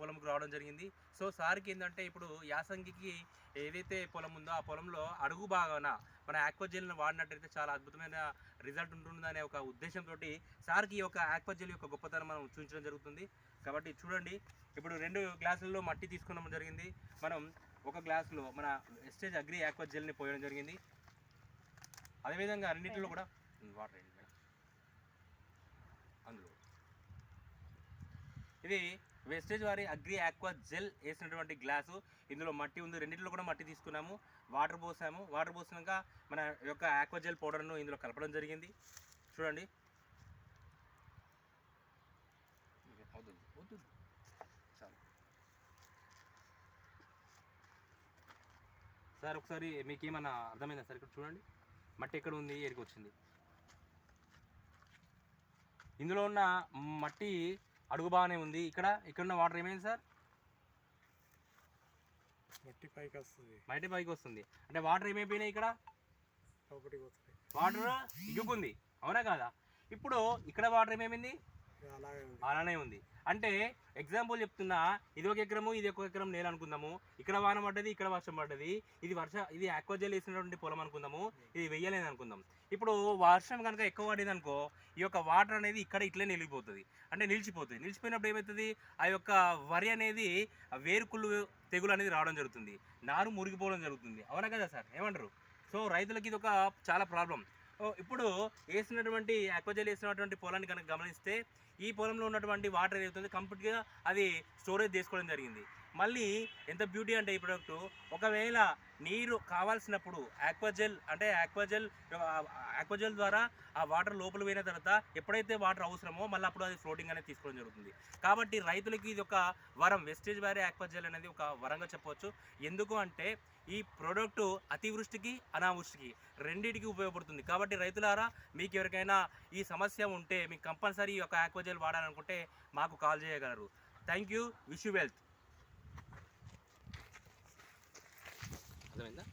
పొలంకు రావడం జరిగింది. సో సార్కి ఏంటంటే ఇప్పుడు యాసంగికి ఏదైతే పొలం ఉందో ఆ పొలంలో అడుగు భాగాన మన ఆక్వాజెల్ని వాడినట్టయితే చాలా అద్భుతమైన రిజల్ట్ ఉంటుందనే ఒక ఉద్దేశంతో సార్కి ఈ యొక్క ఆక్వాజెల్ యొక్క గొప్పతనం మనం చూపించడం జరుగుతుంది. కాబట్టి చూడండి, ఇప్పుడు 2 గ్లాసుల్లో మట్టి తీసుకోవడం జరిగింది. మనం ఒక గ్లాసులో మన వెస్టేజ్ అగ్రి ఆక్వాజెల్ని పోయడం జరిగింది. అదేవిధంగా అన్నింటిలో కూడా వాటర్ వేయండి మేడం. అందులో ఇది వెస్టేజ్ వారి అగ్రి ఆక్వా జెల్ వేసినటువంటి గ్లాసు. ఇందులో మట్టి ఉంది, రెండింటిలో కూడా మట్టి తీసుకున్నాము, వాటర్ పోసాము. వాటర్ పోసినాక మన యొక్క ఆక్వా జెల్ పౌడర్ను ఇందులో కలపడం జరిగింది. చూడండి, చాలు సార్. ఒకసారి మీకు ఏమన్నా అర్థమైందా సార్? ఇక్కడ చూడండి, మట్టి ఎక్కడ ఉంది, ఎక్కడికి వచ్చింది. ఇందులో ఉన్న మట్టి అడుగు బాగానే ఉంది. ఇక్కడ ఉన్న వాటర్ ఏమైంది సార్? మట్టి పైకి వస్తుంది. మట్టి పైకి వస్తుంది అంటే వాటర్ ఏమైపోయినాయి? ఇక్కడ వాటర్ ఇగ్గుకుంది, అవునా కాదా? ఇప్పుడు ఇక్కడ వాటర్ ఏమేమింది? అలానే ఉంది. అంటే ఎగ్జాంపుల్ చెప్తున్నా, ఇది 1 ఎకరము ఇది 1 ఎకరం నేల అనుకుందాము. ఇక్కడ వాన పడ్డది, ఇక్కడ వర్షం పడ్డది. ఇది ఆక్వాజెల్ వేసినటువంటి పొలం అనుకుందాము, ఇది వెయ్యలేదు అనుకుందాం. ఇప్పుడు వర్షం కనుక ఎక్కువ పడింది అనుకో, ఈ యొక్క వాటర్ అనేది ఇక్కడ ఇట్లే నిలిగిపోతుంది, అంటే నిలిచిపోతుంది. నిలిచిపోయినప్పుడు ఏమవుతుంది, ఆ యొక్క వరి అనేది వేరుకుళ్ళు తెగులు అనేది రావడం జరుగుతుంది, నారు మురిగిపోవడం జరుగుతుంది, అవునా కదా సార్? ఏమంటారు? సో రైతులకి ఇది ఒక చాలా ప్రాబ్లం. ఇప్పుడు వేసినటువంటి ఆక్వాజెల్ వేసినటువంటి పొలాన్ని కనుక గమనిస్తే, ఈ పొలంలో ఉన్నటువంటి వాటర్ ఏదైతుంది కంప్లీట్గా అది స్టోరేజ్ చేసుకోవడం జరిగింది. మళ్ళీ ఎంత బ్యూటీ అంటే ఈ ప్రోడక్ట్, ఒకవేళ నీరు కావాల్సినప్పుడు ఆక్వాజెల్ ద్వారా ఆ వాటర్ లోపల పోయిన తర్వాత ఎప్పుడైతే వాటర్ అవసరమో మళ్ళీ అప్పుడు అది ఫ్లోటింగ్ అనేది తీసుకోవడం జరుగుతుంది. కాబట్టి రైతులకి ఇది ఒక వరం. వెస్టేజ్ వారి ఆక్వాజెల్ అనేది ఒక వరంగా చెప్పవచ్చు. ఎందుకు అంటే ఈ ప్రోడక్ట్ అతివృష్టికి అనావృష్టికి రెండింటికి ఉపయోగపడుతుంది. కాబట్టి రైతులారా, మీకు ఎవరికైనా ఈ సమస్య ఉంటే మీకు కంపల్సరీ ఈ యొక్క ఆక్వాజెల్ వాడాలనుకుంటే మాకు కాల్ చేయగలరు. Thank you. Wish you wealth. అర్థమైందా?